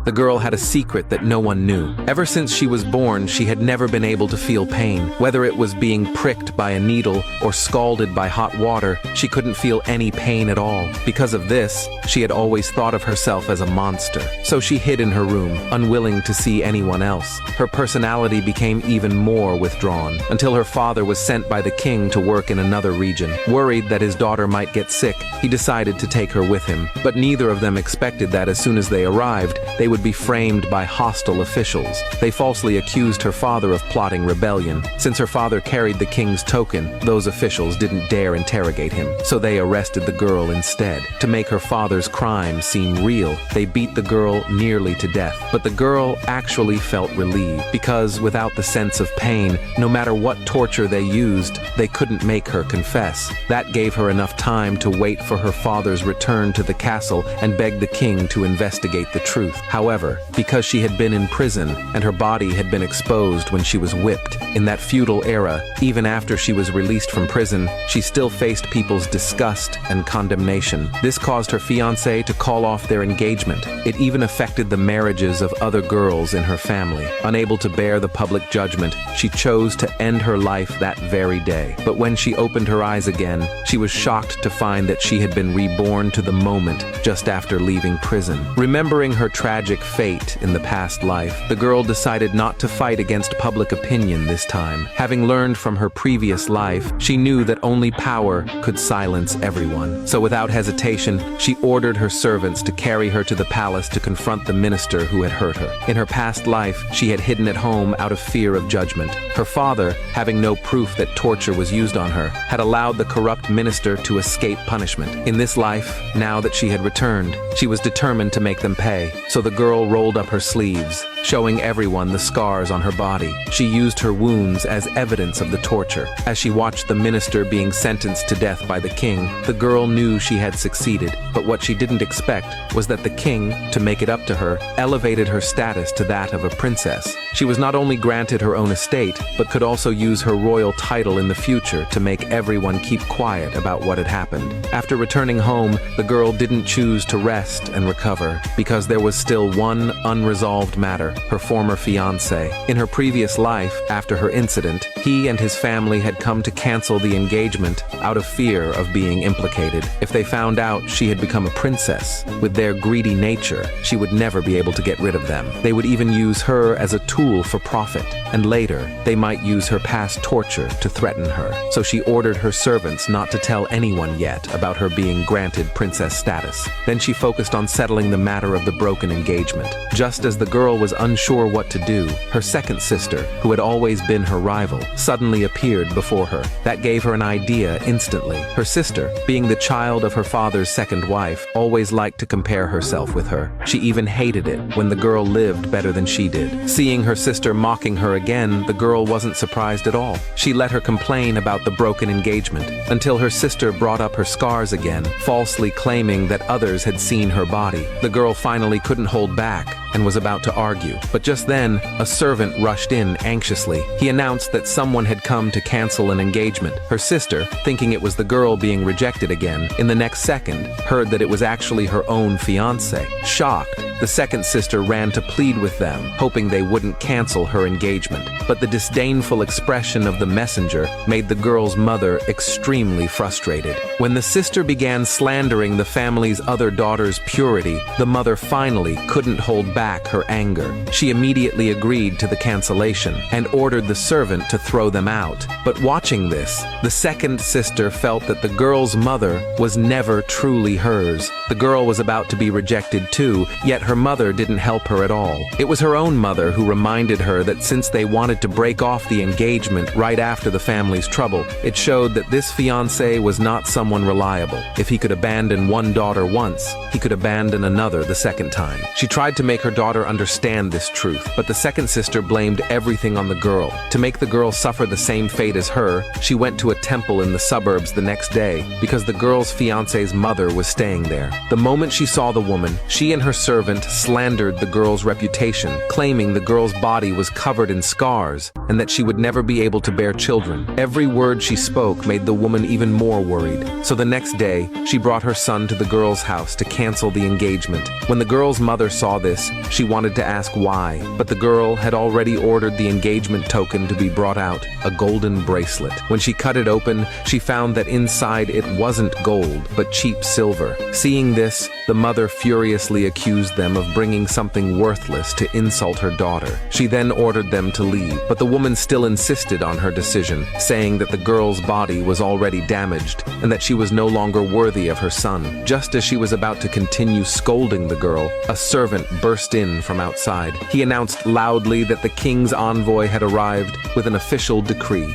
The girl had a secret that no one knew. Ever since she was born, she had never been able to feel pain. Whether it was being pricked by a needle or scalded by hot water, she couldn't feel any pain at all. Because of this, she had always thought of herself as a monster. So she hid in her room, unwilling to see anyone else. Her personality became even more withdrawn, until her father was sent by the king to work in another region. Worried that his daughter might get sick, he decided to take her with him. But neither of them expected that as soon as they arrived, they would be framed by hostile officials. They falsely accused her father of plotting rebellion. Since her father carried the king's token, those officials didn't dare interrogate him, so they arrested the girl instead. To make her father's crime seem real, they beat the girl nearly to death. But the girl actually felt relieved, because without the sense of pain, no matter what torture they used, they couldn't make her confess. That gave her enough time to wait for her father's return to the castle and beg the king to investigate the truth. However, because she had been in prison and her body had been exposed when she was whipped, in that feudal era, even after she was released from prison, she still faced people's disgust and condemnation. This caused her fiancé to call off their engagement. It even affected the marriages of other girls in her family. Unable to bear the public judgment, she chose to end her life that very day. But when she opened her eyes again, she was shocked to find that she had been reborn to the moment just after leaving prison. Remembering her tragic fate in the past life, the girl decided not to fight against public opinion this time. Having learned from her previous life, she knew that only power could silence everyone. So without hesitation, she ordered her servants to carry her to the palace to confront the minister who had hurt her. In her past life, she had hidden at home out of fear of judgment. Her father, having no proof that torture was used on her, had allowed the corrupt minister to escape punishment. In this life, now that she had returned, she was determined to make them pay. So the girl rolled up her sleeves, showing everyone the scars on her body. She used her wounds as evidence of the torture. As she watched the minister being sentenced to death by the king, the girl knew she had succeeded. But what she didn't expect was that the king, to make it up to her, elevated her status to that of a princess. She was not only granted her own estate, but could also use her royal title in the future to make everyone keep quiet about what had happened. After returning home, the girl didn't choose to rest and recover, because there was still one unresolved matter: her former fiancé. In her previous life, after her incident, he and his family had come to cancel the engagement out of fear of being implicated. If they found out she had become a princess, with their greedy nature, she would never be able to get rid of them. They would even use her as a tool for profit, and later, they might use her past torture to threaten her. So she ordered her servants not to tell anyone yet about her being granted princess status. Then she focused on settling the matter of the broken engagement. Just as the girl was unsure what to do, her second sister, who had always been her rival, suddenly appeared before her. That gave her an idea instantly. Her sister, being the child of her father's second wife, always liked to compare herself with her. She even hated it when the girl lived better than she did. Seeing her sister mocking her again, the girl wasn't surprised at all. She let her complain about the broken engagement, until her sister brought up her scars again, falsely claiming that others had seen her body. The girl finally couldn't hold back and was about to argue. But just then, a servant rushed in anxiously. He announced that someone had come to cancel an engagement. Her sister, thinking it was the girl being rejected again, in the next second, heard that it was actually her own fiancé. Shocked, the second sister ran to plead with them, hoping they wouldn't cancel her engagement. But the disdainful expression of the messenger made the girl's mother extremely frustrated. When the sister began slandering the family's other daughter's purity, the mother finally couldn't hold back her anger. She immediately agreed to the cancellation and ordered the servant to throw them out. But watching this, the second sister felt that the girl's mother was never truly hers. The girl was about to be rejected too, yet her mother didn't help her at all. It was her own mother who reminded her that since they wanted to break off the engagement right after the family's trouble, it showed that this fiancé was not someone reliable. If he could abandon one daughter once, he could abandon another the second time. She tried to make her daughter understand this truth, but the second sister blamed everything on the girl. To make the girl suffer the same fate as her, she went to a temple in the suburbs the next day because the girl's fiancé's mother was staying there. The moment she saw the woman, she and her servant servant slandered the girl's reputation, claiming the girl's body was covered in scars and that she would never be able to bear children. Every word she spoke made the woman even more worried. So the next day, she brought her son to the girl's house to cancel the engagement. When the girl's mother saw this, she wanted to ask why, but the girl had already ordered the engagement token to be brought out, a golden bracelet. When she cut it open, she found that inside it wasn't gold, but cheap silver. Seeing this, the mother furiously accused them of bringing something worthless to insult her daughter. She then ordered them to leave, but the woman still insisted on her decision, saying that the girl's body was already damaged and that she was no longer worthy of her son. Just as she was about to continue scolding the girl, a servant burst in from outside. He announced loudly that the king's envoy had arrived with an official decree.